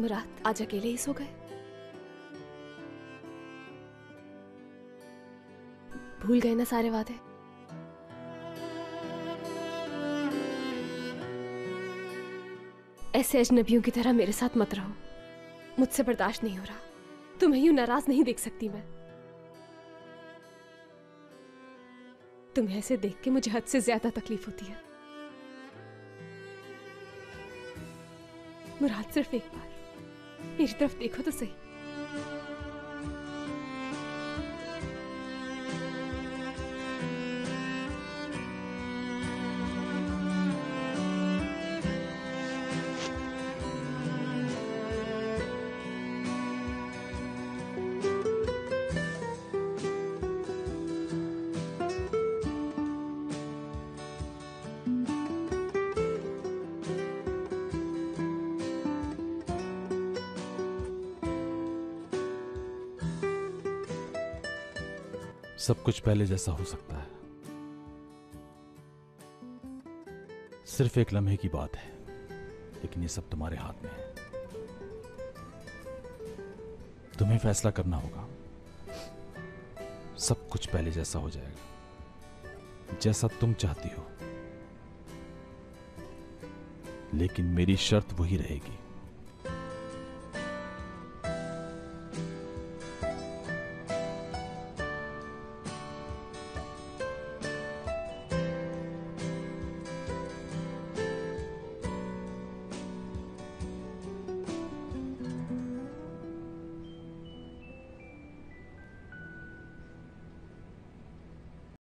मुराद आज अकेले ही सो गए? भूल गए ना सारे वादे? ऐसे अजनबियों की तरह मेरे साथ मत रहो। मुझसे बर्दाश्त नहीं हो रहा। तुम्हें यूं नाराज नहीं देख सकती मैं। तुम्हें ऐसे देख के मुझे हद से ज्यादा तकलीफ होती है। मुराद सिर्फ एक बार मेरी तरफ देखो तो सही। सब कुछ पहले जैसा हो सकता है। सिर्फ एक लम्हे की बात है, लेकिन ये सब तुम्हारे हाथ में है। तुम्हें फैसला करना होगा। सब कुछ पहले जैसा हो जाएगा, जैसा तुम चाहती हो, लेकिन मेरी शर्त वही रहेगी।